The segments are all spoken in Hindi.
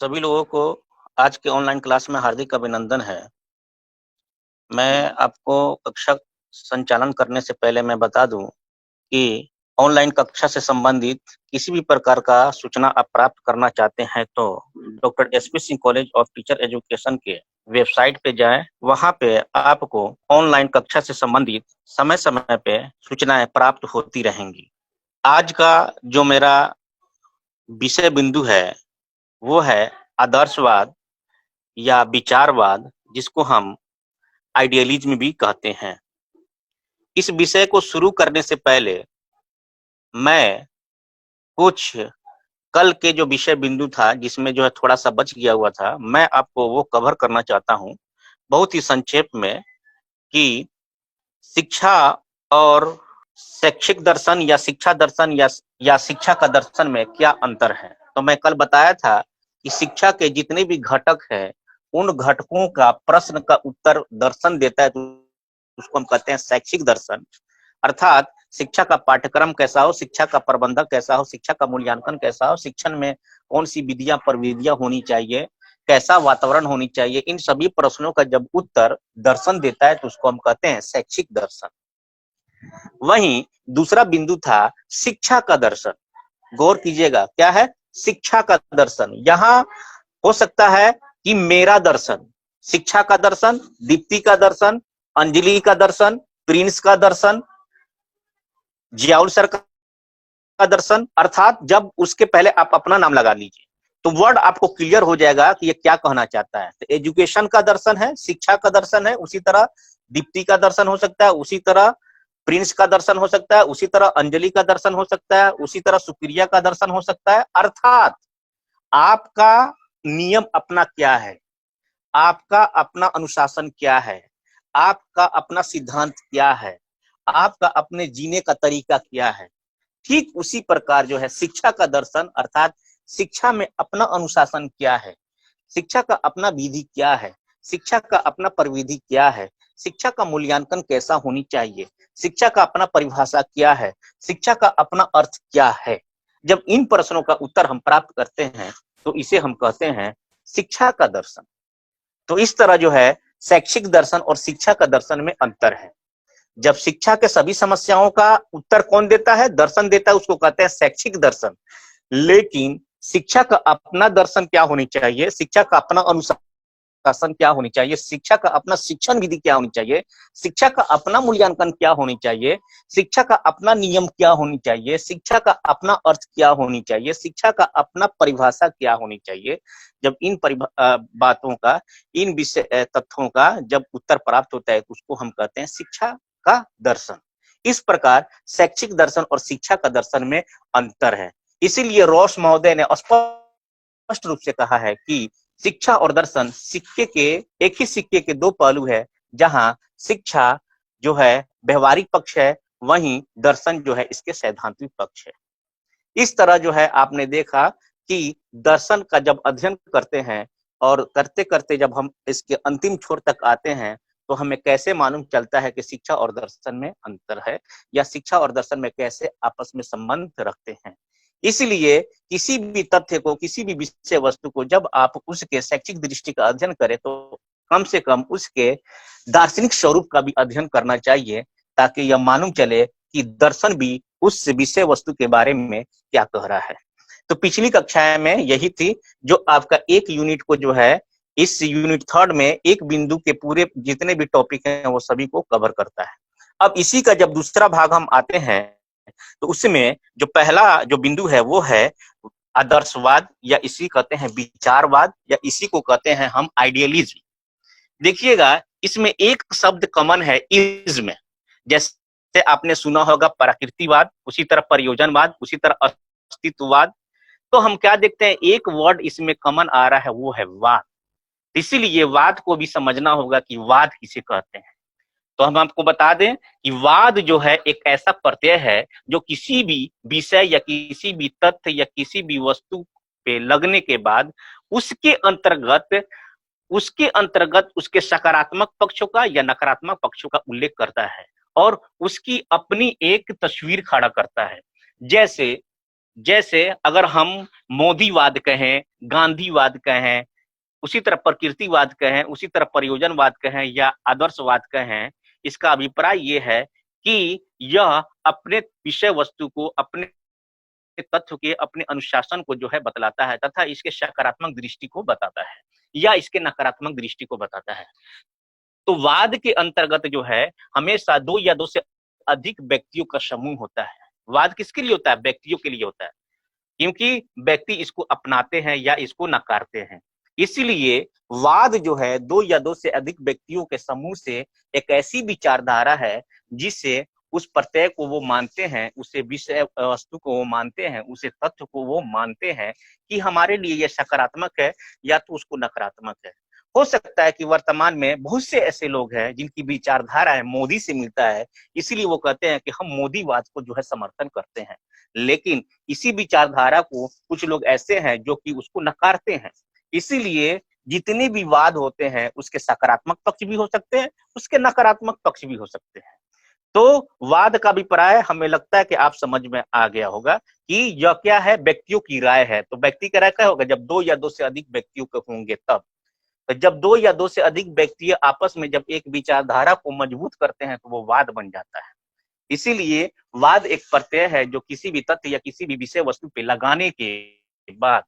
सभी लोगों को आज के ऑनलाइन क्लास में हार्दिक अभिनंदन है। मैं आपको कक्षा संचालन करने से पहले मैं बता दूं कि ऑनलाइन कक्षा से संबंधित किसी भी प्रकार का सूचना आप प्राप्त करना चाहते हैं तो doctor SP Singh college of teacher education के वेबसाइट पे जाएं। वहां पे आपको ऑनलाइन कक्षा से संबंधित समय समय पे सूचनाएं प्राप्त होती रहेंगी। आज का जो मेरा विषय बिंदु है वो है आदर्शवाद या विचारवाद, जिसको हम आइडियलिज्म भी कहते हैं। इस विषय को शुरू करने से पहले मैं कुछ कल के जो विषय बिंदु था जिसमें जो है थोड़ा सा बच गया हुआ था, मैं आपको वो कवर करना चाहता हूं बहुत ही संक्षेप में कि शिक्षा और शैक्षिक दर्शन या शिक्षा दर्शन या शिक्षा का दर्शन में क्या अंतर है। तो मैं कल बताया था कि शिक्षा के जितने भी घटक है उन घटकों का प्रश्न का उत्तर दर्शन देता है, तो उसको हम कहते हैं शैक्षिक दर्शन। अर्थात शिक्षा का पाठ्यक्रम कैसा हो, शिक्षा का प्रबंधक कैसा हो, शिक्षा का मूल्यांकन कैसा हो, शिक्षण में कौन सी विधियां प्रविधियां होनी चाहिए, कैसा वातावरण होनी चाहिए, इन सभी प्रश्नों का जब उत्तर दर्शन देता है तो उसको हम कहते हैं शैक्षिक दर्शन। वहीं दूसरा बिंदु था शिक्षा का दर्शन। गौर कीजिएगा, क्या है शिक्षा का दर्शन। यहां हो सकता है कि मेरा दर्शन, शिक्षा का दर्शन, दीप्ति का दर्शन, अंजलि का दर्शन, प्रिंस का दर्शन, जियाउल सर का दर्शन, अर्थात जब उसके पहले आप अपना नाम लगा लीजिए तो वर्ड आपको क्लियर हो जाएगा कि ये क्या कहना चाहता है। तो एजुकेशन का दर्शन है, शिक्षा का दर्शन है, उसी तरह दीप्ति का दर्शन हो सकता है, उसी तरह प्रिंस का दर्शन हो सकता है, उसी तरह अंजलि का दर्शन हो सकता है, उसी तरह सुप्रिया का दर्शन हो सकता है। अर्थात आपका नियम अपना क्या है, आपका अपना अनुशासन क्या है, आपका अपना सिद्धांत क्या है, आपका अपने जीने का तरीका क्या है। ठीक उसी प्रकार जो है शिक्षा का दर्शन, अर्थात शिक्षा में अपना अनुशासन क्या है, शिक्षा का अपना विधि क्या है, शिक्षा का अपना प्रविधि क्या है, शिक्षा का मूल्यांकन कैसा होनी चाहिए, शिक्षा का अपना परिभाषा क्या है, शिक्षा का अपना अर्थ क्या है। जब इन प्रश्नों का उत्तर हम प्राप्त करते हैं तो इसे हम कहते हैं शिक्षा का दर्शन। तो इस तरह जो है शैक्षिक दर्शन और शिक्षा का दर्शन में अंतर है। जब शिक्षा के सभी समस्याओं का उत्तर कौन देता है, दर्शन देता है, उसको कहते हैं शैक्षिक दर्शन। लेकिन शिक्षा का अपना दर्शन क्या होनी चाहिए, शिक्षा का अपना अनुशासन क्या होनी चाहिए, शिक्षा का अपना शिक्षण विधि क्या होनी चाहिए, शिक्षा का अपना मूल्यांकन क्या होनी चाहिए, शिक्षा का अपना नियम क्या होनी चाहिए, शिक्षा का अपना अर्थ क्या होनी चाहिए, शिक्षा का अपना परिभाषा क्या होनी चाहिए। जब इन बातों का, इन विषय तथ्यों का जब उत्तर प्राप्त होता है तो उसको हम कहते हैं शिक्षा का दर्शन। इस प्रकार शैक्षिक दर्शन और शिक्षा का दर्शन में अंतर है। इसीलिए रॉस महोदय ने स्पष्ट रूप से कहा है कि शिक्षा और दर्शन एक ही सिक्के के दो पहलू है। जहां शिक्षा जो है व्यवहारिक पक्ष है, वहीं दर्शन जो है इसके सैद्धांतिक पक्ष है। इस तरह जो है आपने देखा कि दर्शन का जब अध्ययन करते हैं और करते करते जब हम इसके अंतिम छोर तक आते हैं तो हमें कैसे मालूम चलता है कि शिक्षा और दर्शन में अंतर है या शिक्षा और दर्शन में कैसे आपस में संबंध रखते हैं। इसलिए किसी भी तथ्य को, किसी भी विषय वस्तु को जब आप उसके शैक्षिक दृष्टि का अध्ययन करें तो कम से कम उसके दार्शनिक स्वरूप का भी अध्ययन करना चाहिए, ताकि यह मालूम चले कि दर्शन भी उस विषय वस्तु के बारे में क्या कह रहा है। तो पिछली कक्षा में यही थी, जो आपका एक यूनिट को जो है इस यूनिट थर्ड में एक बिंदु के पूरे जितने भी टॉपिक हैं वो सभी को कवर करता है। अब इसी का जब दूसरा भाग हम आते हैं तो उसमें जो पहला जो बिंदु है वो है आदर्शवाद, या इसी कहते हैं विचारवाद, या इसी को कहते हैं हम आइडियलिज्म। देखिएगा इसमें एक शब्द कॉमन है इज्म। जैसे आपने सुना होगा प्रकृतिवाद, उसी तरह प्रयोजनवाद, उसी तरह अस्तित्ववाद। तो हम क्या देखते हैं, एक वर्ड इसमें कॉमन आ रहा है, वो है वाद। इसीलिए वाद को भी समझना होगा कि वाद किसे कहते हैं। तो हम आपको बता दें कि वाद जो है एक ऐसा प्रत्यय है जो किसी भी विषय या किसी भी तथ्य या किसी भी वस्तु पे लगने के बाद उसके अंतर्गत उसके सकारात्मक पक्षों का या नकारात्मक पक्षों का उल्लेख करता है और उसकी अपनी एक तस्वीर खड़ा करता है। जैसे जैसे अगर हम मोदीवाद कहें, गांधीवाद कहें, उसी तरह प्रकृतिवाद कहें, उसी तरह प्रयोजनवाद कहें या आदर्शवाद कहें, इसका अभिप्राय ये है कि यह अपने विषय वस्तु को, अपने तथ्य के, अपने अनुशासन को जो है बतलाता है तथा इसके सकारात्मक दृष्टि को बताता है या इसके नकारात्मक दृष्टि को बताता है। तो वाद के अंतर्गत जो है हमेशा दो या दो से अधिक व्यक्तियों का समूह होता है। वाद किसके लिए होता है? व्यक्तियों के लिए होता है, क्योंकि व्यक्ति इसको अपनाते हैं या इसको नकारते हैं। इसीलिए वाद जो है दो या दो से अधिक व्यक्तियों के समूह से एक ऐसी विचारधारा है जिससे उस प्रत्यय को वो मानते हैं, उसे विषय वस्तु को वो मानते हैं, उसे तथ्य को वो मानते हैं कि हमारे लिए ये सकारात्मक है या तो उसको नकारात्मक है। हो सकता है कि वर्तमान में बहुत से ऐसे लोग हैं जिनकी विचारधारा है मोदी से मिलता है, इसीलिए वो कहते हैं कि हम मोदीवाद को जो है समर्थन करते हैं। लेकिन इसी विचारधारा को कुछ लोग ऐसे हैं जो कि उसको नकारते हैं। इसीलिए जितने भी वाद होते हैं उसके सकारात्मक पक्ष भी हो सकते हैं, उसके नकारात्मक पक्ष भी हो सकते हैं। तो वाद का अभिप्राय हमें लगता है कि आप समझ में आ गया होगा कि यह क्या है, व्यक्तियों की राय है। तो व्यक्ति का राय क्या होगा? जब दो या दो से अधिक व्यक्तियों के होंगे तब। तो जब दो या दो से अधिक व्यक्ति आपस में जब एक विचारधारा को मजबूत करते हैं तो वो वाद बन जाता है। इसीलिए वाद एक प्रत्यय है जो किसी भी तथ्य या किसी भी विषय वस्तु पे लगाने के बाद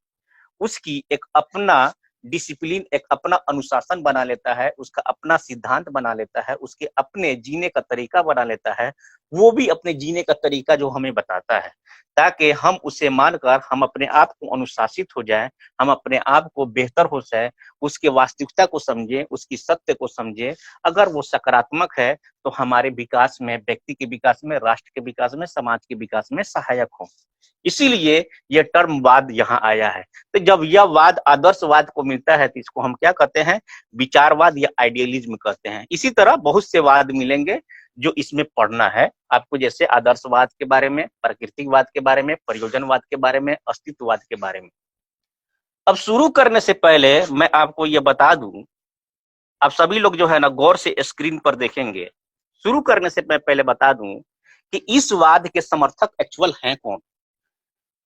उसकी एक अपना डिसिप्लिन, एक अपना अनुशासन बना लेता है, उसका अपना सिद्धांत बना लेता है, उसके अपने जीने का तरीका बना लेता है। वो भी अपने जीने का तरीका जो हमें बताता है, ताकि हम उसे मानकर हम अपने आप को अनुशासित हो जाएं, हम अपने आप को बेहतर हो जाए, उसके वास्तविकता को समझें, उसकी सत्य को समझें। अगर वो सकारात्मक है तो हमारे विकास में, व्यक्ति के विकास में, राष्ट्र के विकास में, समाज के विकास में सहायक हो। इसीलिए यह टर्म वाद यहाँ आया है। तो जब यह वाद आदर्शवाद को मिलता है तो इसको हम क्या कहते हैं? विचारवाद या आइडियलिज्म कहते हैं। इसी तरह बहुत से वाद मिलेंगे जो इसमें पढ़ना है आपको, जैसे आदर्शवाद के बारे में, प्राकृतिकवाद के बारे में, प्रयोजनवाद के बारे में, अस्तित्ववाद के बारे में। अब शुरू करने से पहले मैं आपको यह बता दूं, आप सभी लोग जो है ना गौर से स्क्रीन पर देखेंगे। शुरू करने से मैं पहले बता दूं कि इस वाद के समर्थक एक्चुअल हैं कौन।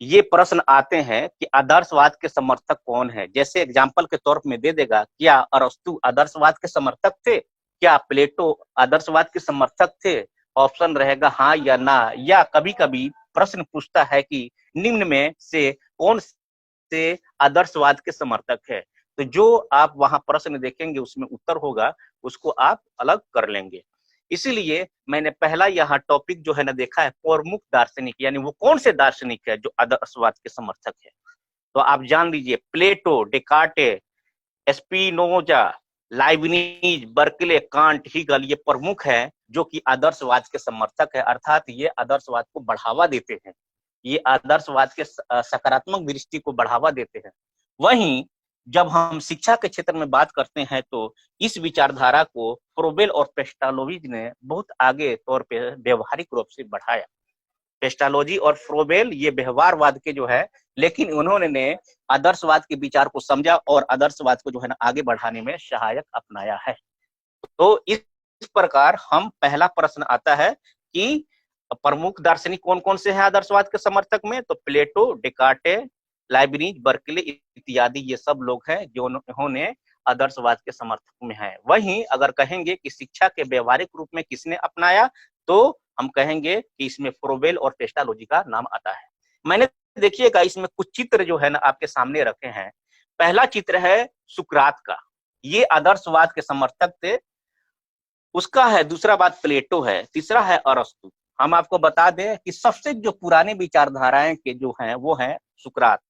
ये प्रश्न आते हैं कि आदर्शवाद के समर्थक कौन है। जैसे एग्जाम्पल के तौर में दे देगा, क्या अरस्तु आदर्शवाद के समर्थक थे? क्या प्लेटो आदर्शवाद के समर्थक थे? ऑप्शन रहेगा हाँ या ना। या कभी कभी प्रश्न पूछता है कि निम्न में से कौन से आदर्शवाद के समर्थक है। तो जो आप वहां प्रश्न देखेंगे उसमें उत्तर होगा, उसको आप अलग कर लेंगे। इसीलिए मैंने पहला यहाँ टॉपिक जो है ना देखा है, प्रमुख दार्शनिक, यानी वो कौन से दार्शनिक है जो आदर्शवाद के समर्थक है। तो आप जान लीजिए, Plato, Descartes, Spinoza, Leibniz, Berkeley, Kant, Hegel, ये प्रमुख है जो कि आदर्शवाद के समर्थक है, अर्थात ये आदर्शवाद को बढ़ावा देते हैं, ये आदर्शवाद के सकारात्मक दृष्टि को बढ़ावा देते हैं। वहीं जब हम शिक्षा के क्षेत्र में बात करते हैं तो इस विचारधारा को फ्रोबेल और पेस्टालोविज ने बहुत आगे तौर पे व्यवहारिक रूप से बढ़ाया। पेस्टालोजी और फ्रोबेल ये व्यवहारवाद के जो है, लेकिन उन्होंने ने आदर्शवाद के विचार को समझा और आदर्शवाद को जो है ना आगे बढ़ाने में सहायक अपनाया है। तो इस प्रकार हम पहला प्रश्न आता है कि प्रमुख दार्शनिक कौन कौन से हैं आदर्शवाद के समर्थक में। तो प्लेटो, डेकार्टे, लाइबनीज, बर्कले इत्यादि ये सब लोग हैं जो उन्होंने आदर्शवाद के समर्थक में है। वहीं अगर कहेंगे कि शिक्षा के व्यवहारिक रूप में किसने अपनाया, तो हम कहेंगे कि इसमें फ्रोबेल और पेस्टालोजी का नाम आता है। मैंने देखिएगा इसमें कुछ चित्र जो है ना आपके सामने रखे हैं। पहला चित्र है सुकरात का, ये आदर्शवाद के समर्थक थे। उसका है दूसरा बात प्लेटो है, तीसरा है अरस्तु। हम आपको बता दें कि सबसे जो पुराने विचारधाराएं के जो हैं वो हैं सुकरात।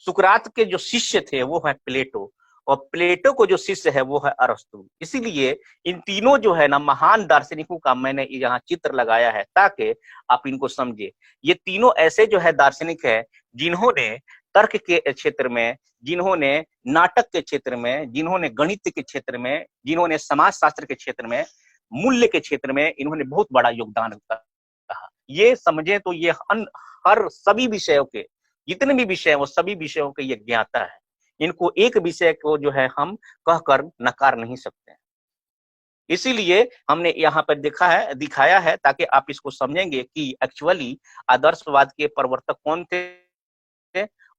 सुकरात के जो शिष्य थे वो है प्लेटो, और प्लेटो को जो शिष्य है वो है अरस्तु। इसीलिए इन तीनों जो है ना महान दार्शनिकों का मैंने यहाँ चित्र लगाया है ताकि आप इनको समझे। ये तीनों ऐसे जो है दार्शनिक है जिन्होंने तर्क के क्षेत्र में, जिन्होंने नाटक के क्षेत्र में, जिन्होंने गणित के क्षेत्र में, जिन्होंने समाज शास्त्र के क्षेत्र में, मूल्य के क्षेत्र में इन्होंने बहुत बड़ा योगदान कहा। ये समझे तो ये हर सभी विषयों के, जितने भी विषय वो सभी विषयों के ये ज्ञाता है। इनको एक विषय को जो है हम कहकर नकार नहीं सकते। इसीलिए हमने यहाँ पर दिखाया है ताकि आप इसको समझेंगे कि एक्चुअली आदर्शवाद के प्रवर्तक कौन थे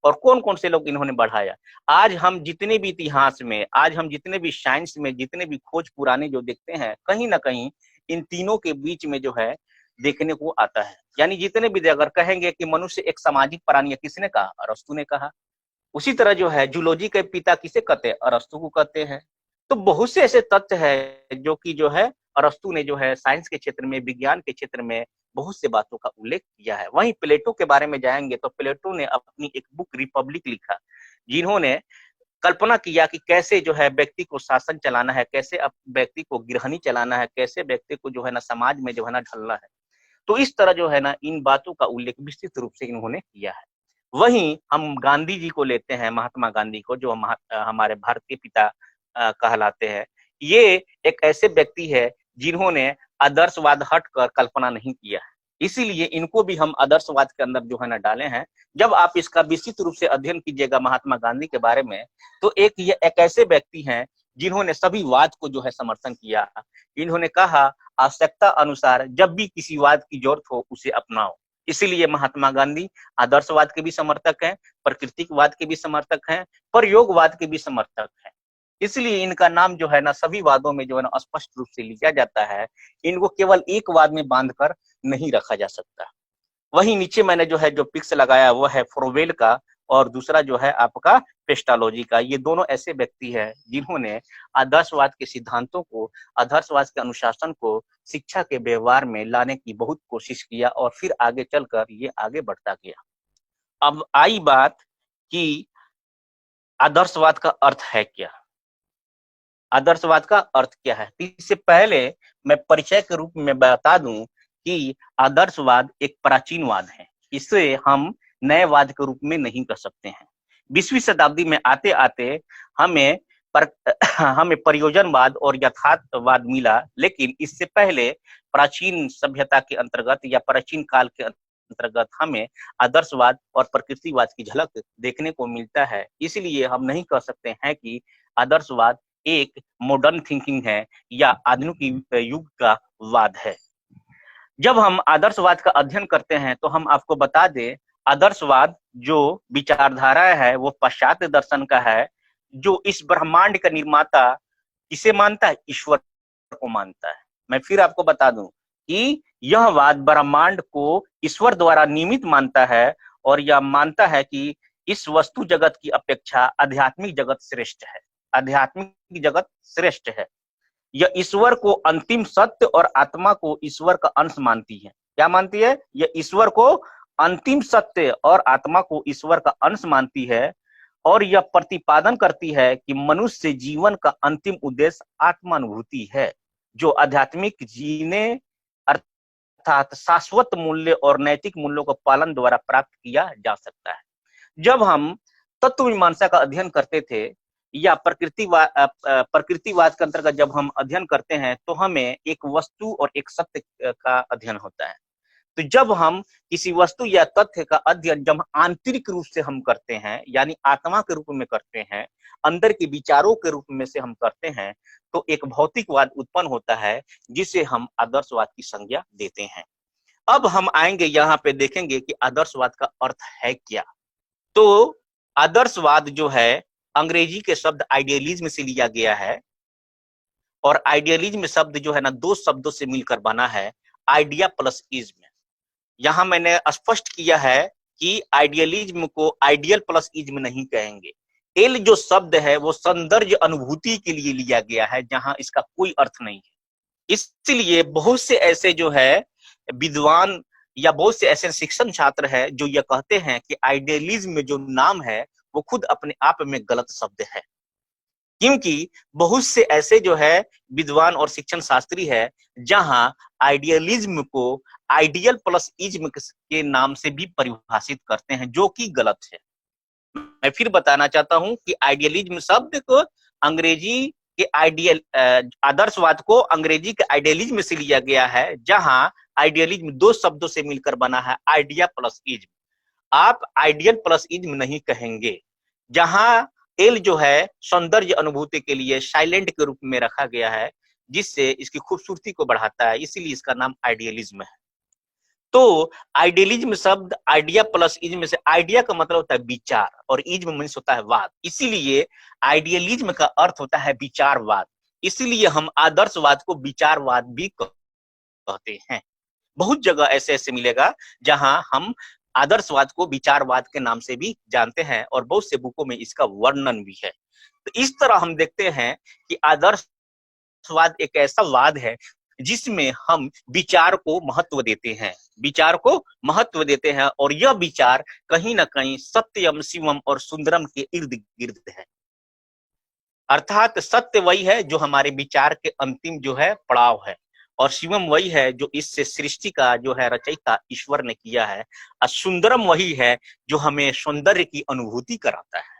और कौन कौन से लोग इन्होंने बढ़ाया। आज हम जितने भी इतिहास में, आज हम जितने भी साइंस में, जितने भी खोज पुराने जो देखते हैं, कहीं ना कहीं इन तीनों के बीच में जो है देखने को आता है। यानी जितने भी अगर कहेंगे कि मनुष्य एक सामाजिक प्राणी है, किसने कहा? अरस्तु ने कहा। उसी तरह जो है जूलॉजी के पिता किसे कहते हैं? अरस्तु को कहते हैं। तो बहुत से ऐसे तथ्य है जो कि जो है अरस्तु ने जो है साइंस के क्षेत्र में, विज्ञान के क्षेत्र में बहुत से बातों का उल्लेख किया है। वहीं प्लेटो के बारे में जाएंगे तो प्लेटो ने अपनी एक बुक रिपब्लिक लिखा, जिन्होंने कल्पना किया कि कैसे जो है व्यक्ति को शासन चलाना है, कैसे व्यक्ति को गिरहनी चलाना है, कैसे व्यक्ति को जो है ना समाज में जो है ना ढलना है। तो इस तरह जो है ना इन बातों का उल्लेख विस्तृत रूप से इन्होंने किया है। वहीं हम गांधी जी को लेते हैं, महात्मा गांधी को, जो हमारे भारत के पिता कहलाते हैं। ये एक ऐसे व्यक्ति है जिन्होंने आदर्शवाद हटकर कल्पना नहीं किया है, इसीलिए इनको भी हम आदर्शवाद के अंदर जो है ना डाले हैं। जब आप इसका विस्तृत रूप से अध्ययन कीजिएगा महात्मा गांधी के बारे में, तो ये एक ऐसे व्यक्ति हैं जिन्होंने सभी वाद को जो है समर्थन किया। इन्होंने कहा आवश्यकता अनुसार जब भी किसी वाद की जरूरत हो उसे अपनाओ। इसीलिए महात्मा गांधी आदर्शवाद के भी समर्थक हैं, प्राकृतिकवाद के भी समर्थक हैं, प्रयोगवाद के भी समर्थक हैं। इसलिए इनका नाम जो है ना सभी वादों में जो है ना स्पष्ट रूप से लिया जाता है। इनको केवल एक वाद में बांधकर नहीं रखा जा सकता। वहीं नीचे मैंने जो है जो पिक्स लगाया वो है फ्रोवेल का, और दूसरा जो है आपका पेस्टालोजी का। ये दोनों ऐसे व्यक्ति हैं जिन्होंने आदर्शवाद के सिद्धांतों को, आदर्शवाद के अनुशासन को शिक्षा के व्यवहार में लाने की बहुत कोशिश किया, और फिर आगे चलकर ये आगे बढ़ता गया। अब आई बात कि आदर्शवाद का अर्थ है क्या? आदर्शवाद का अर्थ क्या है? इससे पहले मैं परिचय के रूप में बता दूं कि आदर्शवाद एक प्राचीनवाद है। इसे हम नए वाद के रूप में नहीं कर सकते हैं। 20वीं शताब्दी में आते आते हमें हमें प्रयोजनवाद और यथार्थवाद मिला, लेकिन इससे पहले प्राचीन सभ्यता के अंतर्गत या प्राचीन काल के अंतर्गत हमें आदर्शवाद और प्रकृतिवाद की झलक देखने को मिलता है। इसलिए हम नहीं कह सकते हैं कि आदर्शवाद एक मॉडर्न थिंकिंग है या आधुनिक युग का वाद है। जब हम आदर्शवाद का अध्ययन करते हैं तो हम आपको बता दें, आदर्शवाद जो विचारधारा है वो पाश्चात्य दर्शन का है, जो इस ब्रह्मांड का निर्माता किसे मानता है? ईश्वर को मानता है। मैं फिर आपको बता दूं कि यह वाद ब्रह्मांड को ईश्वर द्वारा निमित्त मानता है, और यह मानता है कि इस वस्तु जगत की अपेक्षा आध्यात्मिक जगत श्रेष्ठ है। आध्यात्मिक जगत श्रेष्ठ है। यह ईश्वर को अंतिम सत्य और आत्मा को ईश्वर का अंश मानती है। क्या मानती है? यह ईश्वर को अंतिम सत्य और आत्मा को ईश्वर का अंश मानती है, और यह प्रतिपादन करती है कि मनुष्य जीवन का अंतिम उद्देश्य आत्मानुभूति है, जो आध्यात्मिक जीने अर्थात शाश्वत मूल्य और नैतिक मूल्यों का पालन द्वारा प्राप्त किया जा सकता है। जब हम तत्व मीमांसा का अध्ययन करते थे या प्रकृतिवाद के अंतर्गत जब हम अध्ययन करते हैं, तो हमें एक वस्तु और एक सत्य का अध्ययन होता है। तो जब हम किसी वस्तु या तथ्य का अध्ययन जब आंतरिक रूप से हम करते हैं, यानी आत्मा के रूप में करते हैं, अंदर के विचारों के रूप में से हम करते हैं, तो एक भौतिकवाद उत्पन्न होता है, जिसे हम आदर्शवाद की संज्ञा देते हैं। अब हम आएंगे यहाँ पे देखेंगे कि आदर्शवाद का अर्थ है क्या। तो आदर्शवाद जो है अंग्रेजी के शब्द आइडियलिज्म से लिया गया है, और आइडियलिज्म शब्द जो है ना दो शब्दों से मिलकर बना है, आइडिया प्लस इज्म। यहां मैंने स्पष्ट किया है कि आइडियलिज्म को आइडियल प्लस इज्म नहीं कहेंगे। एल जो शब्द है वो सौंदर्य अनुभूति के लिए लिया गया है, जहां इसका कोई अर्थ नहीं है। इसलिए बहुत से ऐसे जो है विद्वान या बहुत से ऐसे शिक्षण छात्र है जो ये कहते हैं कि आइडियलिज्म जो नाम है वो खुद अपने आप में गलत शब्द है, क्योंकि बहुत से ऐसे जो है विद्वान और शिक्षण शास्त्री है जहां आइडियलिज्म को आइडियल प्लस इज्म के नाम से भी परिभाषित करते हैं, जो कि गलत है। मैं फिर बताना चाहता हूं कि आइडियलिज्म शब्द को अंग्रेजी के आदर्शवाद को अंग्रेजी के आइडियलिज्म से लिया गया है, जहां आइडियलिज्म दो शब्दों से मिलकर बना है, आइडिया प्लस इज्म। आप आइडियल प्लस इज्म नहीं कहेंगे, जहां एल जो है सौंदर्य अनुभूति के लिए साइलेंट के रूप में रखा गया है, जिससे इसकी खूबसूरती को बढ़ाता है, इसीलिए इसका नाम आइडियलिज्म है। तो आइडियलिज्म शब्द आइडिया प्लस इज्म से, आइडिया का मतलब होता है विचार और इज्म मीन्स होता है वाद, इसीलिए आइडियलिज्म का अर्थ होता है विचारवाद, इसीलिए हम आदर्शवाद को विचारवाद भी कहते हैं। बहुत जगह ऐसे ऐसे मिलेगा जहां हम आदर्शवाद को विचारवाद के नाम से भी जानते हैं और बहुत से बुकों में इसका वर्णन भी है। तो इस तरह हम देखते हैं कि आदर्शवाद एक ऐसा वाद है जिसमें हम विचार को महत्व देते हैं, विचार को महत्व देते हैं और यह विचार कहीं ना कहीं सत्यम शिवम और सुंदरम के इर्द गिर्द है। अर्थात सत्य वही है जो हमारे विचार के अंतिम जो है पड़ाव है, और शिवम वही है जो इससे सृष्टि का जो है रचयिता ईश्वर ने किया है, और सुंदरम वही है जो हमें सौंदर्य की अनुभूति कराता है।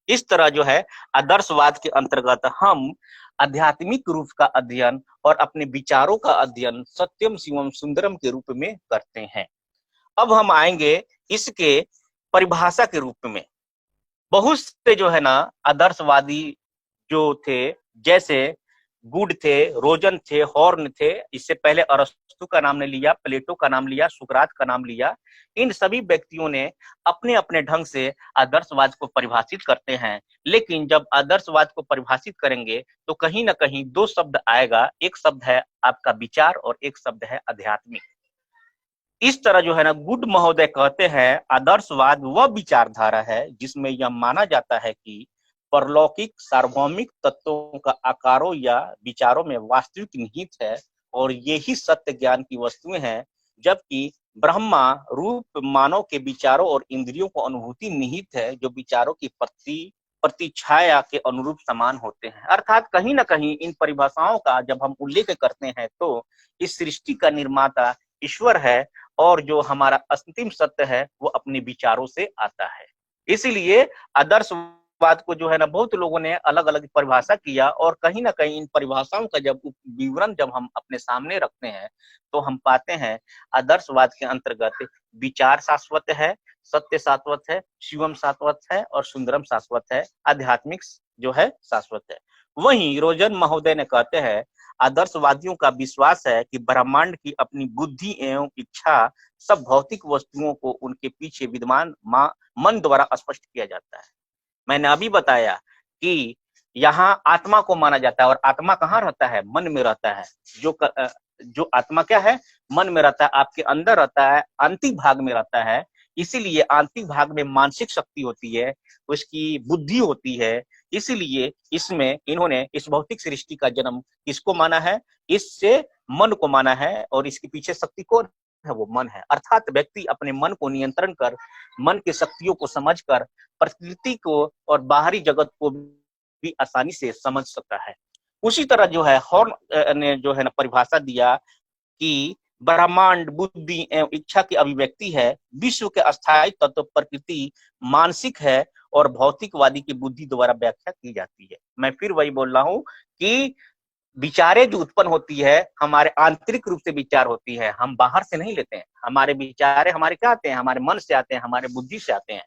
इस तरह जो है आदर्शवाद के अंतर्गत हम आध्यात्मिक रूप का अध्ययन और अपने विचारों का अध्ययन सत्यम शिवम सुंदरम के रूप में करते हैं। अब हम आएंगे इसके परिभाषा के रूप में। बहुत से जो है ना आदर्शवादी जो थे, जैसे गुड थे, रोजन थे, हॉर्न थे, इससे पहले अरस्तु का नाम ने लिया, प्लेटो का नाम लिया, सुकरात का नाम लिया, इन सभी व्यक्तियों ने अपने अपने ढंग से आदर्शवाद को परिभाषित करते हैं। लेकिन जब आदर्शवाद को परिभाषित करेंगे तो कहीं ना कहीं दो शब्द आएगा, एक शब्द है आपका विचार और एक शब्द है आध्यात्मिक। इस तरह जो है ना गुड महोदय कहते हैं आदर्शवाद वह विचारधारा है जिसमें यह माना जाता है कि परलौकिक सार्वभौमिक तत्वों का आकारों या विचारों में वास्तविक निहित है और ये ही सत्य ज्ञान की वस्तुएं हैं, जबकि ब्रह्मा रूप मानव के विचारों और इंद्रियों को अनुभूति निहित है जो विचारों की प्रतिछाया के अनुरूप समान होते हैं। अर्थात कहीं ना कहीं इन परिभाषाओं का जब हम उल्लेख करते हैं तो इस सृष्टि का निर्माता ईश्वर है और जो हमारा अंतिम सत्य है वो अपने विचारों से आता है। इसीलिए आदर्शवाद को जो है ना बहुत लोगों ने अलग अलग परिभाषा किया और कहीं ना कहीं इन परिभाषाओं का जब विवरण जब हम अपने सामने रखते हैं तो हम पाते हैं आदर्शवाद के अंतर्गत विचार शाश्वत है, सत्य शाश्वत है, शिवम शाश्वत है और सुंदरम शाश्वत है, आध्यात्मिक जो है शाश्वत है। वहीं रोजन महोदय ने कहते हैं आदर्शवादियों का विश्वास है कि ब्रह्मांड की अपनी बुद्धि एवं इच्छा सब भौतिक वस्तुओं को उनके पीछे विद्यमान मन द्वारा स्पष्ट किया जाता है। मैंने अभी बताया कि यहाँ आत्मा को माना जाता है और आत्मा कहाँ रहता है? मन में रहता है। जो आत्मा क्या है? मन में रहता है, आपके अंदर रहता है, आंतरिक भाग में रहता है। इसीलिए आंतरिक भाग में मानसिक शक्ति होती है, उसकी बुद्धि होती है। इसीलिए इसमें इन्होंने इस भौतिक सृष्टि का जन्म किसको माना है? इससे मन को माना है और इसके पीछे शक्ति कौन है? वो मन है। अर्थात व्यक्ति अपने मन को नियंत्रण कर, मन की शक्तियों को समझकर प्रकृति को और बाहरी जगत को भी आसानी से समझ सकता है। उसी तरह जो है हॉर्न ने जो है ना परिभाषा दिया कि ब्रह्मांड बुद्धि एवं इच्छा की अभिव्यक्ति है, विश्व के अस्थायी तत्व प्रकृति मानसिक है और भौतिकवादी की बुद्धि द्वारा व्याख्या की जाती है। मैं फिर वही बोल रहा हूँ कि विचारें जो उत्पन्न होती है हमारे आंतरिक रूप से विचार होती है, हम बाहर से नहीं लेते हैं। हमारे विचारे हमारे क्या आते हैं? हमारे मन से आते हैं, हमारे बुद्धि से आते हैं।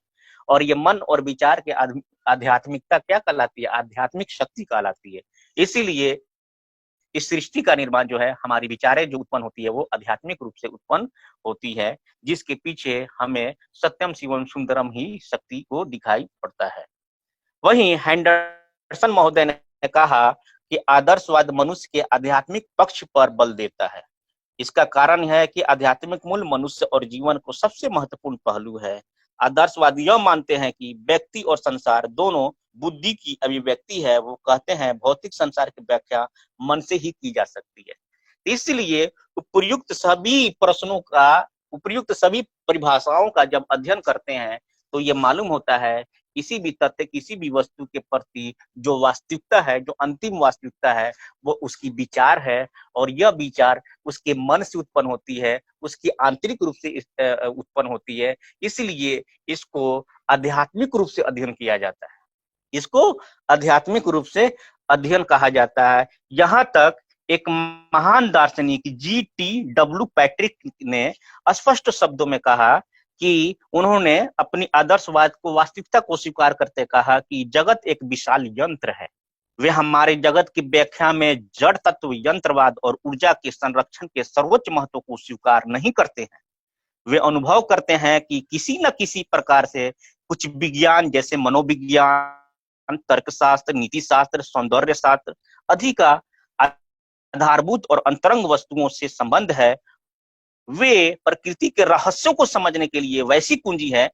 और ये मन और विचार के आध्यात्मिकता क्या कहलाती है? आध्यात्मिक शक्ति कहलाती है। इसीलिए इस सृष्टि का निर्माण जो है हमारी विचारें जो उत्पन्न होती है वो आध्यात्मिक रूप से उत्पन्न होती है, जिसके पीछे हमें सत्यम शिवम सुंदरम ही शक्ति को दिखाई पड़ता है। वहीं हैंडरसन महोदय ने कहा कि आदर्शवाद मनुष्य के आध्यात्मिक पक्ष पर बल देता है। इसका कारण है कि आध्यात्मिक मूल मनुष्य और जीवन को सबसे महत्वपूर्ण पहलू है। आदर्शवादी यह मानते हैं कि व्यक्ति और संसार दोनों बुद्धि की अभिव्यक्ति है। वो कहते हैं भौतिक संसार की व्याख्या मन से ही की जा सकती है। इसलिए उपयुक्त सभी परिभाषाओं का जब अध्ययन करते हैं तो ये मालूम होता है किसी भी तथ्य, किसी भी वस्तु के प्रति जो वास्तविकता है, जो अंतिम वास्तविकता है, वो उसकी विचार है और यह विचार उसके मन से उत्पन्न होती है, उसकी आंतरिक रूप से उत्पन्न होती है। इसलिए इसको आध्यात्मिक रूप से अध्ययन किया जाता है, इसको आध्यात्मिक रूप से अध्ययन कहा जाता है। यहाँ तक एक महान दार्शनिक G.T.W. पैट्रिक ने स्पष्ट शब्दों में कहा कि उन्होंने अपनी आदर्शवाद को वास्तविकता को स्वीकार करते कहा कि जगत एक विशाल यंत्र है। वे हमारे जगत की व्याख्या में जड़ तत्व, यंत्रवाद और ऊर्जा के संरक्षण के सर्वोच्च महत्व को स्वीकार नहीं करते हैं। वे अनुभव करते हैं कि किसी न किसी प्रकार से कुछ विज्ञान जैसे मनोविज्ञान, तर्कशास्त्र, नीति शास्त्र, सौंदर्य शास्त्र आदि का आधारभूत और अंतरंग वस्तुओं से संबंध है। वे प्रकृति के रहस्यों को समझने के लिए वैसी कुंजी है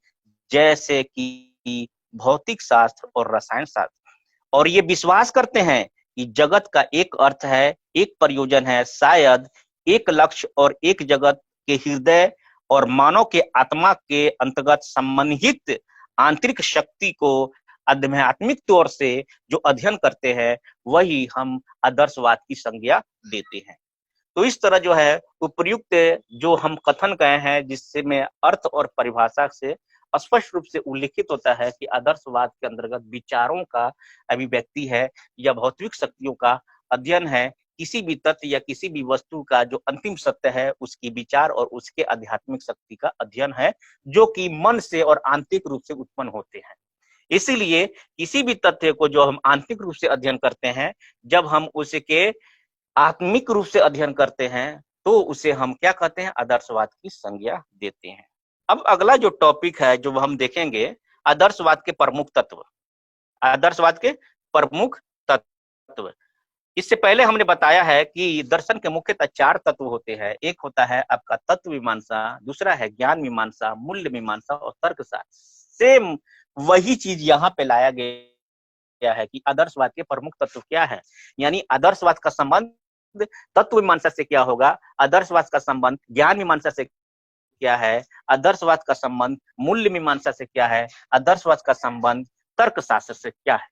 जैसे कि भौतिक शास्त्र और रसायन शास्त्र, और ये विश्वास करते हैं कि जगत का एक अर्थ है, एक प्रयोजन है, शायद एक लक्ष्य और एक जगत के हृदय और मानव के आत्मा के अंतर्गत सम्मोहित आंतरिक शक्ति को आध्यात्मिक तौर से जो अध्ययन करते हैं वही हम आदर्शवाद की संज्ञा देते हैं। तो इस तरह जो है उपयुक्त जो हम कथन कहे हैं, जिससे में अर्थ और परिभाषा से स्पष्ट रूप से उल्लेखित होता है कि आदर्शवाद के अंतर्गत विचारों का अभिव्यक्ति है या भौतिक शक्तियों का अध्ययन है। किसी भी तथ्य या किसी भी वस्तु का जो अंतिम सत्य है उसकी विचार और उसके आध्यात्मिक शक्ति का अध्ययन है, जो कि मन से और आंतरिक रूप से उत्पन्न होते हैं। इसीलिए किसी भी तथ्य को जो हम आंतरिक रूप से अध्ययन करते हैं, जब हम उसके आत्मिक रूप से अध्ययन करते हैं तो उसे हम क्या कहते हैं, आदर्शवाद की संज्ञा देते हैं। अब अगला जो टॉपिक है जो हम देखेंगे, आदर्शवाद के प्रमुख तत्व। आदर्शवाद के प्रमुख तत्व, इससे पहले हमने बताया है कि दर्शन के मुख्यतः 4 तत्व होते हैं। एक होता है आपका तत्व मीमांसा, दूसरा है ज्ञान मीमांसा, मूल्य मीमांसा और तर्कशास्त्र। सेम वही चीज यहाँ पे लाया गया है कि आदर्शवाद के प्रमुख तत्व क्या है, यानी आदर्शवाद का संबंध तत्व मीमांसा से क्या होगा, आदर्शवाद का संबंध ज्ञान मीमांसा से क्या है, आदर्शवाद का संबंध मूल्य मीमांसा से क्या है, आदर्शवाद का संबंध तर्कशास्त्र से क्या है।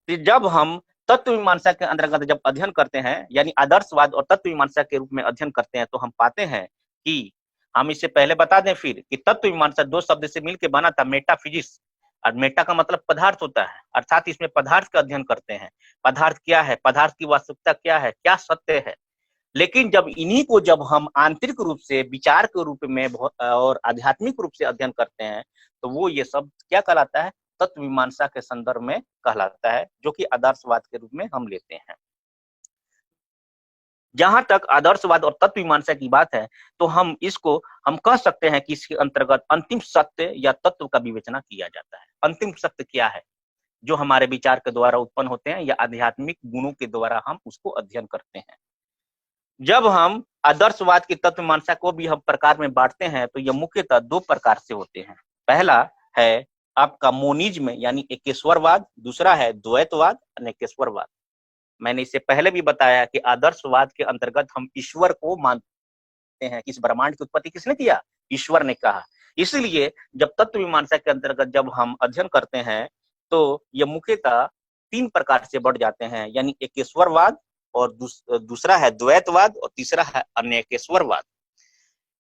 तो जब हम तत्व मीमांसा के अंतर्गत जब अध्ययन करते हैं, यानी आदर्शवाद और तत्व मीमांसा के रूप में अध्ययन करते हैं, तो हम पाते हैं कि हम इससे पहले बता दें फिर कि तत्व मीमांसा 2 शब्द से मिलकर बना था, मेटाफिजिक्स। और मेटा का मतलब पदार्थ होता है, अर्थात इसमें पदार्थ का अध्ययन करते हैं। पदार्थ क्या है, पदार्थ की वास्तविकता क्या है, क्या सत्य है। लेकिन जब इन्हीं को जब हम आंतरिक रूप से विचार के रूप में और आध्यात्मिक रूप से अध्ययन करते हैं, तो वो ये सब क्या कहलाता है, तत्व मीमांसा के संदर्भ में कहलाता है, जो कि आदर्शवाद के रूप में हम लेते हैं। जहां तक आदर्शवाद और तत्व मीमांसा की बात है, तो हम कह सकते हैं कि इसके अंतर्गत अंतिम सत्य या तत्व का विवेचना किया जाता है। अंतिम सत्य क्या है, जो हमारे विचार के द्वारा उत्पन्न होते हैं या आध्यात्मिक गुणों के द्वारा हम उसको अध्ययन करते हैं। जब हम आदर्शवाद की तत्व मीमांसा को भी हम प्रकार में बांटते हैं, तो यह मुख्यतः 2 प्रकार से होते हैं। पहला है आपका मोनिज्म यानी एकेश्वरवाद, दूसरा है द्वैतवाद और एकेश्वरवाद। मैंने इससे पहले भी बताया कि आदर्शवाद के अंतर्गत हम ईश्वर को मानते हैं। इस ब्रह्मांड की उत्पत्ति किसने किया, ईश्वर ने कहा। इसलिए जब तत्व मीमांसा के अंतर्गत जब हम अध्ययन करते हैं, तो यह मुख्यतः 3 प्रकार से बढ़ जाते हैं, यानी एकेश्वरवाद और दूसरा है द्वैतवाद और तीसरा है अनेकेश्वरवाद।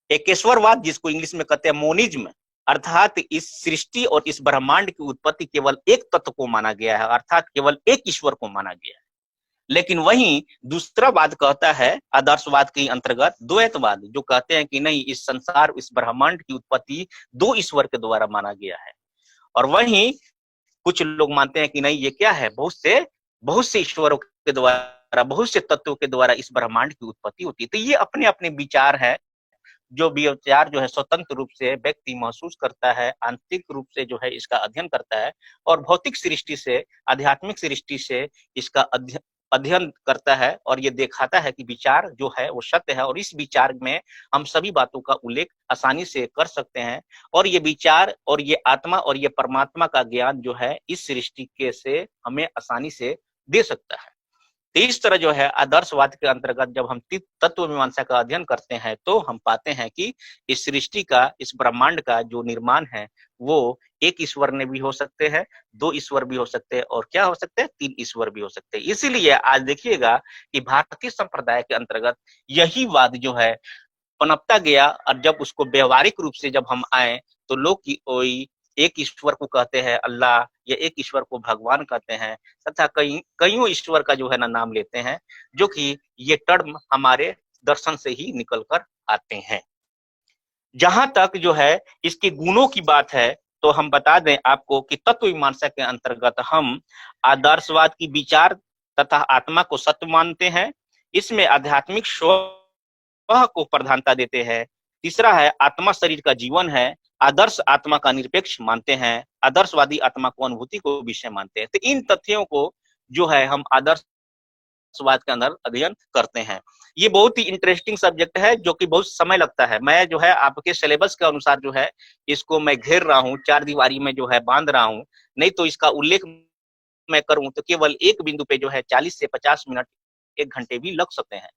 एकेश्वरवाद जिसको इंग्लिश में कहते हैं मोनिज्म, अर्थात इस सृष्टि और इस ब्रह्मांड की उत्पत्ति केवल एक तत्व को माना गया है, अर्थात केवल एक ईश्वर को माना गया है। लेकिन वहीं दूसरा वाद कहता है आदर्शवाद के अंतर्गत द्वैतवाद, जो कहते हैं कि नहीं, इस संसार इस ब्रह्मांड की उत्पत्ति 2 ईश्वर के द्वारा माना गया है। और वहीं कुछ लोग मानते हैं कि नहीं, ये क्या है, बहुत से ईश्वरों के द्वारा, बहुत से तत्वों के द्वारा इस ब्रह्मांड की उत्पत्ति होती है। तो ये अपने अपने विचार है, जो विचार जो है स्वतंत्र रूप से व्यक्ति महसूस करता है, आंतरिक रूप से जो है इसका अध्ययन करता है, और भौतिक सृष्टि से, आध्यात्मिक सृष्टि से इसका अध्ययन करता है, और ये दिखाता है कि विचार जो है वो सत्य है, और इस विचार में हम सभी बातों का उल्लेख आसानी से कर सकते हैं, और ये विचार और ये आत्मा और ये परमात्मा का ज्ञान जो है इस सृष्टि के से हमें आसानी से दे सकता है। तो इस तरह जो है आदर्शवाद के अंतर्गत जब हम तत्व मीमांसा का अध्ययन करते हैं, तो हम पाते हैं कि इस सृष्टि का, इस ब्रह्मांड का जो निर्माण है वो एक ईश्वर ने भी हो सकते हैं, 2 ईश्वर भी हो सकते हैं, और क्या हो सकते हैं, 3 ईश्वर भी हो सकते हैं। इसीलिए आज देखिएगा कि भारतीय संप्रदाय के अंतर्गत यही वाद जो है पनपता गया, और जब उसको व्यवहारिक रूप से जब हम आए, तो लोग की एक ईश्वर को कहते हैं अल्लाह, या एक ईश्वर को भगवान कहते हैं, तथा कईयों ईश्वर का जो है ना नाम लेते हैं, जो कि ये टर्म हमारे दर्शन से ही निकल कर आते हैं। जहां तक जो है इसके गुणों की बात है, तो हम बता दें आपको कि तत्व मीमांसा के अंतर्गत हम आदर्शवाद की विचार तथा आत्मा को सत्य मानते हैं। इसमें आध्यात्मिक स्व को प्रधानता देते हैं, तीसरा है आत्मा शरीर का जीवन है, आदर्श आत्मा का निरपेक्ष मानते हैं, आदर्शवादी आत्मा को अनुभूति को विषय मानते हैं। तो इन तथ्यों को जो है हम आदर्शवाद के अंदर अध्ययन करते हैं। ये बहुत ही इंटरेस्टिंग सब्जेक्ट है जो कि बहुत समय लगता है। मैं जो है आपके सिलेबस के अनुसार जो है इसको मैं घेर रहा हूँ, चार दीवारी में जो है बांध रहा हूँ, नहीं तो इसका उल्लेख मैं करूं तो केवल एक बिंदु पे जो है 40 से 50 मिनट, 1 घंटे भी लग सकते हैं।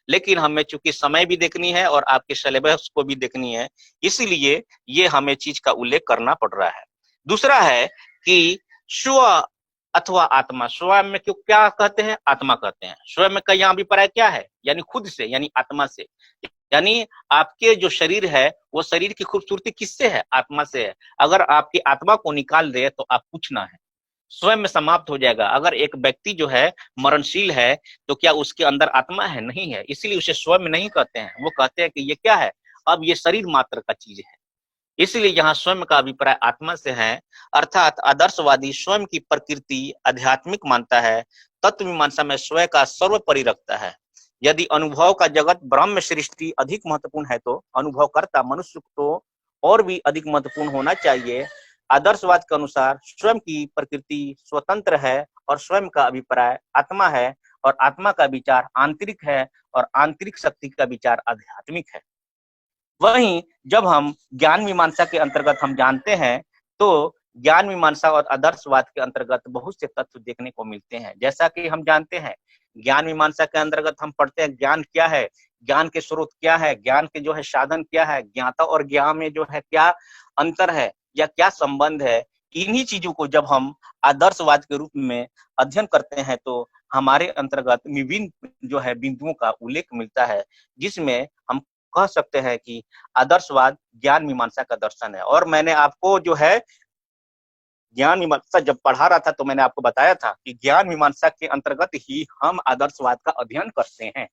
लेकिन हमें चूंकि समय भी देखनी है और आपके सिलेबस को भी देखनी है, इसीलिए ये हमें चीज का उल्लेख करना पड़ रहा है। दूसरा है कि स्व अथवा आत्मा, स्व में क्यों क्या कहते हैं, आत्मा कहते हैं। स्व में का यहाँ अभिप्राय क्या है, यानी खुद से, यानी आत्मा से। यानी आपके जो शरीर है वो शरीर की खूबसूरती किससे है, आत्मा से है। अगर आपकी आत्मा को निकाल दे तो आप कुछ ना है, स्वयं में समाप्त हो जाएगा। अगर एक व्यक्ति जो है मरणशील है तो क्या उसके अंदर आत्मा है, नहीं है, इसीलिए उसे स्वयं नहीं कहते हैं, वो कहते हैं कि ये क्या है, अब ये शरीर मात्र का चीज है। इसलिए यहाँ स्वयं का अभिप्राय आत्मा से है। अर्थात आदर्शवादी स्वयं की प्रकृति आध्यात्मिक मानता है, तत्व मीमांसा में स्वयं का सर्वोपरि रखता है। यदि अनुभव का जगत ब्रह्म सृष्टि अधिक महत्वपूर्ण है तो अनुभवकर्ता मनुष्य तो और भी अधिक महत्वपूर्ण होना चाहिए। आदर्शवाद के अनुसार स्वयं की प्रकृति स्वतंत्र है और स्वयं का अभिप्राय आत्मा है, और आत्मा का विचार आंतरिक है और आंतरिक शक्ति का विचार आध्यात्मिक है। वहीं जब हम ज्ञान मीमांसा के अंतर्गत हम जानते हैं तो ज्ञान मीमांसा और आदर्शवाद के अंतर्गत बहुत से तत्व देखने को मिलते हैं। जैसा कि हम जानते हैं ज्ञान मीमांसा के अंतर्गत हम पढ़ते हैं ज्ञान क्या है, ज्ञान के स्रोत क्या है, ज्ञान के जो है साधन क्या है, ज्ञाता और ज्ञान में जो है क्या अंतर है या क्या संबंध है। इन्हीं चीजों को जब हम आदर्शवाद के रूप में अध्ययन करते हैं तो हमारे अंतर्गत विभिन्न जो है बिंदुओं का उल्लेख मिलता है, जिसमें हम कह सकते हैं कि आदर्शवाद ज्ञान मीमांसा का दर्शन है। और मैंने आपको जो है ज्ञान मीमांसा जब पढ़ा रहा था तो मैंने आपको बताया था कि ज्ञान मीमांसा के अंतर्गत ही हम आदर्शवाद का अध्ययन करते हैं।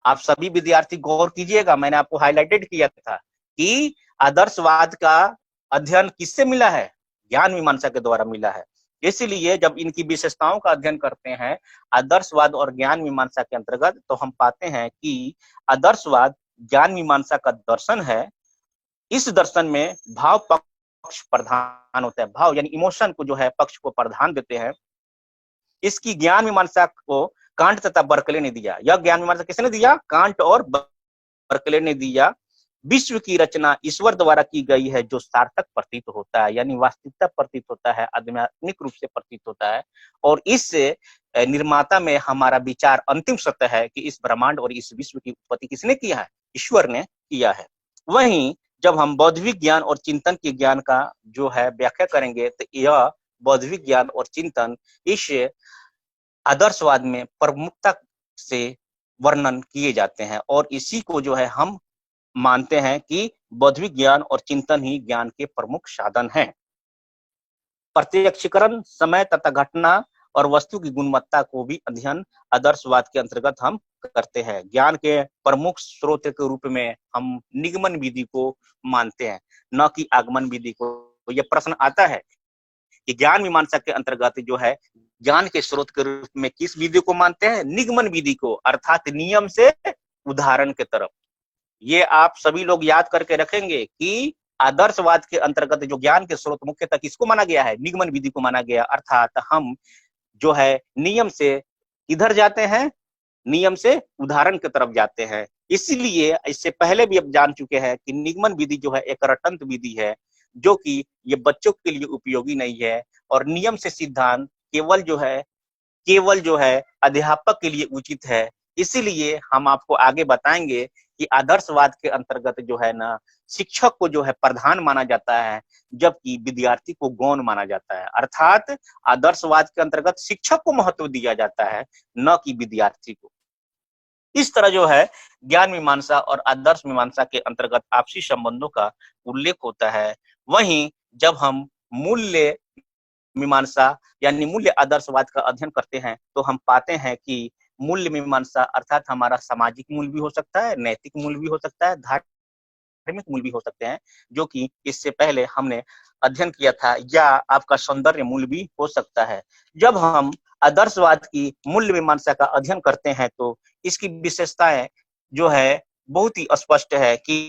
आप सभी विद्यार्थी गौर कीजिएगा, मैंने आपको हाईलाइटेड किया था कि आदर्शवाद का अध्ययन किससे मिला है, ज्ञान मीमांसा के द्वारा मिला है। इसीलिए जब इनकी विशेषताओं का अध्ययन करते हैं आदर्शवाद और ज्ञान मीमांसा के अंतर्गत तो हम पाते हैं कि आदर्शवाद ज्ञान मीमांसा का दर्शन है। इस दर्शन में भाव पक्ष प्रधान होता है, भाव यानी इमोशन को जो है पक्ष को प्रधान देते हैं। इसकी ज्ञान मीमांसा को कांट तथा बर्कले ने दिया। यह ज्ञान मीमांसा किसने दिया, कांट और बर्कले ने दिया। विश्व की रचना ईश्वर द्वारा की गई है जो सार्थक प्रतीत होता है, यानी वास्तविकता प्रतीत होता है, आध्यात्मिक रूप से प्रतीत होता है। और इस निर्माता में हमारा विचार अंतिम सत्य है कि इस ब्रह्मांड और इस विश्व की उत्पत्ति किसने किया है, ईश्वर ने किया है। वहीं जब हम बौद्धिक ज्ञान और चिंतन के ज्ञान का जो है व्याख्या करेंगे तो यह बौद्धिक ज्ञान और चिंतन इस आदर्शवाद में प्रमुखता से वर्णन किए जाते हैं, और इसी को जो है हम मानते हैं कि बौद्धिक ज्ञान और चिंतन ही ज्ञान के प्रमुख साधन हैं। प्रत्यक्षीकरण समय तथा घटना और वस्तु की गुणवत्ता को भी अध्ययन आदर्शवाद के अंतर्गत हम करते हैं। ज्ञान के प्रमुख स्रोत के रूप में हम निगमन विधि को मानते हैं, न कि आगमन विधि को। तो यह प्रश्न आता है कि ज्ञान मीमांसा के अंतर्गत जो है ज्ञान के स्रोत के रूप में किस विधि को मानते हैं, निगमन विधि को, अर्थात नियम से उदाहरण के तरफ। ये आप सभी लोग याद करके रखेंगे कि आदर्शवाद के अंतर्गत जो ज्ञान के स्रोत मुख्यतः किसको माना गया है, निगमन विधि को माना गया। अर्थात हम जो है नियम से इधर जाते हैं, नियम से उदाहरण की तरफ जाते हैं। इसीलिए इससे पहले भी अब जान चुके हैं कि निगमन विधि जो है एक रटंत विधि है, जो कि ये बच्चों के लिए उपयोगी नहीं है, और नियम से सिद्धांत केवल जो है अध्यापक के लिए उचित है। इसीलिए हम आपको आगे बताएंगे कि आदर्शवाद के अंतर्गत जो है ना शिक्षक को जो है प्रधान माना जाता है, जबकि विद्यार्थी को गौण माना जाता है। अर्थात आदर्शवाद के अंतर्गत शिक्षक को महत्व दिया जाता है, न कि विद्यार्थी को। इस तरह जो है ज्ञान मीमांसा और आदर्श मीमांसा के अंतर्गत आपसी संबंधों का उल्लेख होता है। वहीं जब हम मूल्य मीमांसा यानी मूल्य आदर्शवाद का अध्ययन करते हैं तो हम पाते हैं कि मूल्य मीमांसा अर्थात हमारा सामाजिक मूल्य भी हो सकता है, नैतिक मूल्य भी हो सकता है, धार्मिक मूल्य भी हो सकते हैं, जो कि इससे पहले हमने अध्ययन किया था, या आपका सौंदर्य मूल्य भी हो सकता है। जब हम आदर्शवाद की मूल्य मीमांसा का अध्ययन करते हैं तो इसकी विशेषताएं जो है बहुत ही स्पष्ट है कि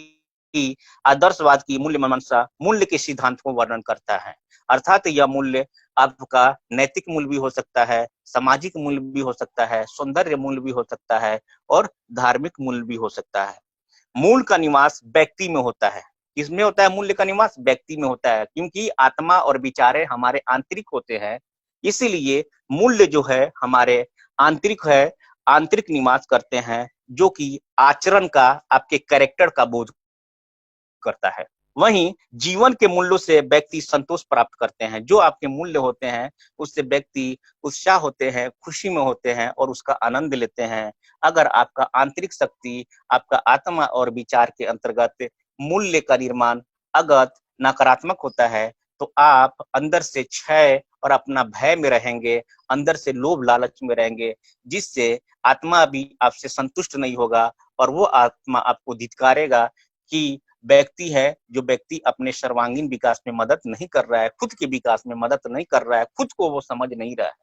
कि आदर्शवाद की मूल्य मीमांसा मूल्य के सिद्धांत को वर्णन करता है। अर्थात यह मूल्य आपका नैतिक मूल्य भी हो सकता है, सामाजिक मूल्य भी हो सकता है, सौंदर्य मूल्य भी हो सकता है और धार्मिक मूल्य भी हो सकता है। मूल का निवास व्यक्ति में होता है। किसमें होता है मूल्य का निवास? व्यक्ति में होता है, क्योंकि आत्मा और विचारे हमारे आंतरिक होते हैं। इसीलिए मूल्य जो है हमारे आंतरिक है, आंतरिक निवास करते हैं, जो कि आचरण का, आपके कैरेक्टर का बोध करता है। वहीं जीवन के मूल्यों से व्यक्ति संतोष प्राप्त करते हैं। जो आपके मूल्य होते हैं, उससे व्यक्ति उत्साह होते हैं, खुशी में होते हैं और उसका आनंद लेते हैं। अगर आपका आंतरिक शक्ति, आपका आत्मा और विचार के अंतर्गत मूल्य का निर्माण अगर नकारात्मक होता है, तो आप अंदर से क्षय और अपना भय में रहेंगे, अंदर से लोभ लालच में रहेंगे, जिससे आत्मा भी आपसे संतुष्ट नहीं होगा और वो आत्मा आपको धिक्कारेगा कि व्यक्ति है, जो व्यक्ति अपने सर्वांगीण विकास में मदद नहीं कर रहा है, खुद के विकास में मदद नहीं कर रहा है, खुद को वो समझ नहीं रहा है।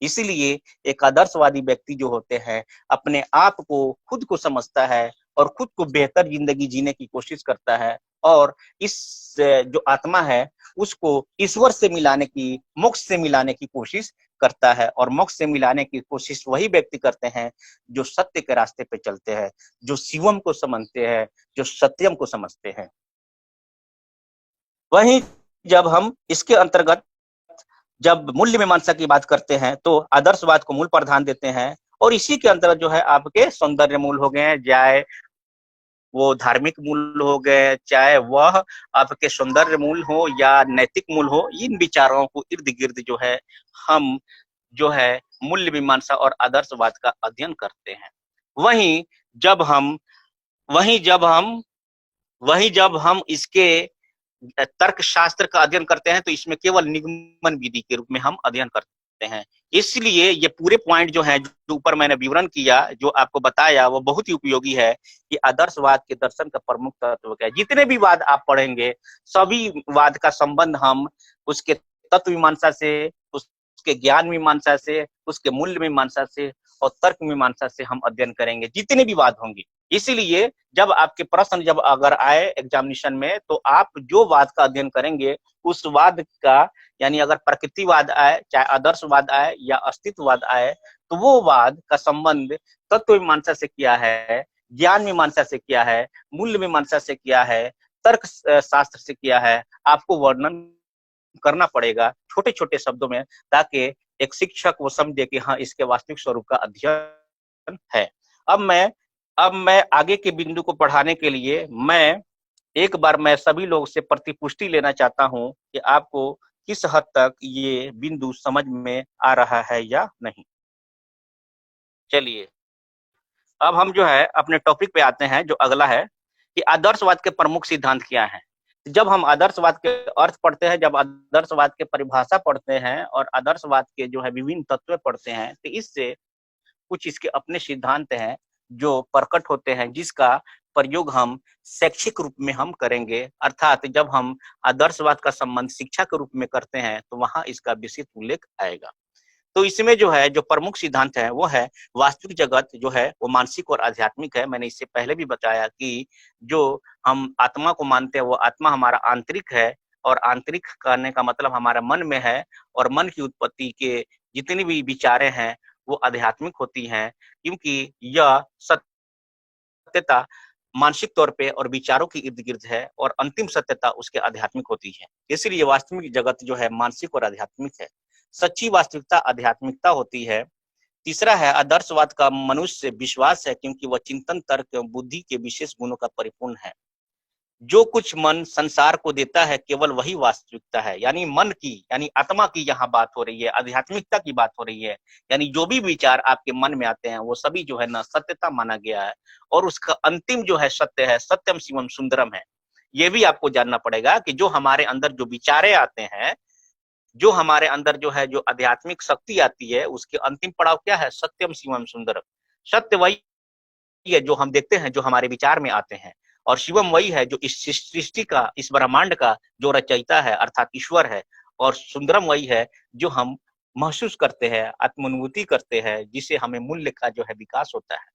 इसीलिए एक आदर्शवादी व्यक्ति जो होते हैं, अपने आप को, खुद को समझता है और खुद को बेहतर जिंदगी जीने की कोशिश करता है और इस जो आत्मा है, उसको ईश्वर से मिलाने की, मोक्ष से मिलाने की कोशिश करता है। और मोक्ष से मिलाने की कोशिश वही व्यक्ति करते हैं जो सत्य के रास्ते पे चलते हैं, जो शिवम को समझते हैं, जो सत्यम को समझते हैं। वहीं जब हम इसके अंतर्गत जब मूल्य मीमांसा की बात करते हैं, तो आदर्शवाद को मूल प्रधान देते हैं और इसी के अंतर्गत जो है आपके सौंदर्य मूल हो गए हैं, चाहे वो धार्मिक मूल हो गए, चाहे वह आपके सौंदर्य मूल हो या नैतिक मूल हो, इन विचारों को इर्द गिर्द जो है हम जो है मूल्य मीमांसा और आदर्शवाद का अध्ययन करते हैं। वहीं जब हम वहीं जब हम वहीं जब हम इसके तर्कशास्त्र का अध्ययन करते हैं, तो इसमें केवल निगमन विधि के रूप में हम अध्ययन करते हैं। इसलिए ये पूरे पॉइंट जो है, जो ऊपर मैंने विवरण किया, जो आपको बताया, वो बहुत ही उपयोगी है कि आदर्शवाद के दर्शन का प्रमुख तत्व क्या है। जितने भी वाद आप पढ़ेंगे, सभी वाद का संबंध हम उसके तत्व मीमांसा से, उसके ज्ञान मीमांसा से, उसके मूल्य मीमांसा से और तर्क मीमांसा से हम अध्ययन करेंगे, जितने भी वाद होंगे। इसीलिए जब आपके प्रश्न जब अगर आए एग्जामिनेशन में, तो आप जो वाद का अध्ययन करेंगे, उस वाद का, यानी अगर प्रकृतिवाद आए, चाहे आदर्शवाद आए या अस्तित्ववाद आए, तो वो वाद का संबंध तत्व मीमांसा से किया है, ज्ञान मीमांसा से किया है, मूल्य मीमांसा से किया है, तर्क शास्त्र से किया है, आपको वर्णन करना पड़ेगा छोटे छोटे शब्दों में, ताकि एक शिक्षक वो समझे कि हाँ, इसके वास्तविक स्वरूप का अध्ययन है। अब मैं अब मैं आगे के बिंदु को पढ़ाने के लिए एक बार मैं सभी लोग से प्रतिपुष्टि लेना चाहता हूं कि आपको किस हद तक ये बिंदु समझ में आ रहा है या नहीं। चलिए, अब हम जो है अपने टॉपिक पे आते हैं, जो अगला है कि आदर्शवाद के प्रमुख सिद्धांत क्या हैं। जब हम आदर्शवाद के अर्थ पढ़ते हैं, जब आदर्शवाद के परिभाषा पढ़ते हैं और आदर्शवाद के जो है विभिन्न तत्व पढ़ते हैं, तो इससे कुछ इसके अपने सिद्धांत हैं जो प्रकट होते हैं, जिसका प्रयोग हम शैक्षिक रूप में हम करेंगे। अर्थात जब हम आदर्शवाद का संबंध शिक्षा के रूप में करते हैं, तो वहां इसका विस्तृत उल्लेख आएगा। तो इसमें जो है, जो प्रमुख सिद्धांत है, वो है वास्तविक जगत जो है वो मानसिक और आध्यात्मिक है। मैंने इससे पहले भी बताया कि जो हम आत्मा को मानते हैं, वो आत्मा हमारा आंतरिक है और आंतरिक करने का मतलब हमारा मन में है, और मन की उत्पत्ति के जितनी भी विचारें हैं वो आध्यात्मिक होती हैं, क्योंकि यह सत्यता मानसिक तौर पे और विचारों के इर्द गिर्द है और अंतिम सत्यता उसके आध्यात्मिक होती है। इसलिए वास्तविक जगत जो है मानसिक और आध्यात्मिक है। सच्ची वास्तविकता आध्यात्मिकता होती है। तीसरा है आदर्शवाद का मनुष्य विश्वास है, क्योंकि वह चिंतन, तर्क एवं बुद्धि के विशेष गुणों का परिपूर्ण है। जो कुछ मन संसार को देता है, केवल वही वास्तविकता है। यानी मन की, यानी आत्मा की यहाँ बात हो रही है, आध्यात्मिकता की बात हो रही है। यानी जो भी विचार आपके मन में आते हैं, वो सभी जो है ना सत्यता माना गया है, और उसका अंतिम जो है सत्य है, सत्यम शिवम सुंदरम है। ये भी आपको जानना पड़ेगा कि जो हमारे अंदर जो विचारे आते हैं, जो हमारे अंदर जो है जो आध्यात्मिक शक्ति आती है, उसके अंतिम पड़ाव क्या है? सत्यम शिवम सुंदरम। सत्य वही है जो हम देखते हैं, जो हमारे विचार में आते हैं, और शिवम वही है जो इस सृष्टि का, इस ब्रह्मांड का जो रचयिता है, अर्थात ईश्वर है, और सुंदरम वही है जो हम महसूस करते हैं, आत्मानुभूति करते हैं, जिसे हमें मूल्य का जो है विकास होता है।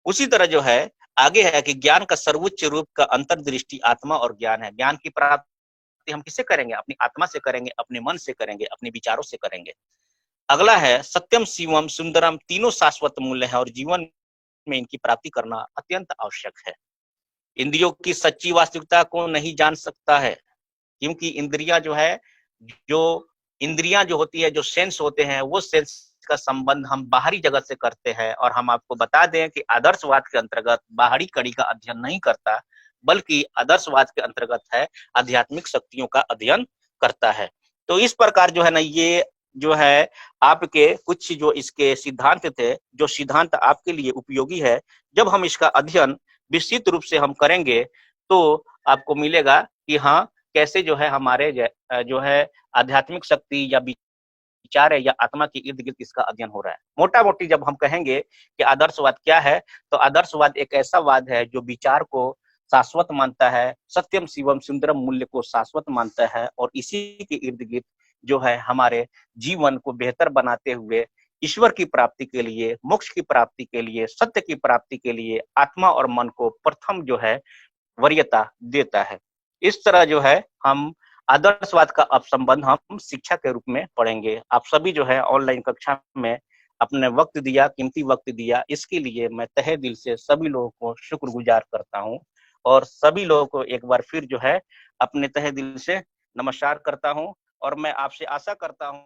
उसी तरह जो है आगे है कि ज्ञान का सर्वोच्च रूप का अंतर्दृष्टि आत्मा और ज्ञान है। ज्ञान की प्राप्ति हम किससे करेंगे? अपनी आत्मा से करेंगे, अपने मन से करेंगे, अपने विचारों से करेंगे। अगला है सत्यम, शिवम, सुंदरम, तीनों शाश्वत मूल्य है और जीवन में इनकी प्राप्ति करना अत्यंत आवश्यक है। इंद्रियों की सच्ची वास्तविकता को नहीं जान सकता है, क्योंकि इंद्रियां जो है, जो इंद्रियां जो होती है, जो सेंस होते हैं, वो सेंस का संबंध हम बाहरी जगत से करते हैं। और हम आपको बता दें कि आदर्शवाद के अंतर्गत बाहरी कड़ी का अध्ययन नहीं करता, बल्कि आदर्शवाद के अंतर्गत है आध्यात्मिक शक्तियों का अध्ययन करता है। तो इस प्रकार जो है ना, ये जो है आपके कुछ जो इसके सिद्धांत थे, जो सिद्धांत आपके लिए उपयोगी है, जब हम इसका अध्ययन विस्तृत रूप से हम करेंगे तो आपको मिलेगा कि हाँ, कैसे जो है हमारे जो है आध्यात्मिक शक्ति या विचार है या आत्मा के इर्द गिर्द इसका अध्ययन हो रहा है। मोटा मोटी जब हम कहेंगे कि आदर्शवाद क्या है, तो आदर्शवाद एक ऐसा वाद है जो विचार को शाश्वत मानता है, सत्यम शिवम सुंदरम मूल्य को शाश्वत मानता है, और इसी के इर्द गिर्द जो है हमारे जीवन को बेहतर बनाते हुए ईश्वर की प्राप्ति के लिए, मोक्ष की प्राप्ति के लिए, सत्य की प्राप्ति के लिए आत्मा और मन को प्रथम जो है वरीयता देता है। इस तरह जो है हम आदर्शवाद का अब संबंध हम शिक्षा के रूप में पढ़ेंगे। आप सभी जो है ऑनलाइन कक्षा में अपने वक्त दिया, कीमती वक्त दिया, इसके लिए मैं तहे दिल से सभी लोगों को शुक्रगुजार करता हूँ, और सभी लोगों को एक बार फिर जो है अपने तहे दिल से नमस्कार करता हूँ। और मैं आपसे आशा करता हूँ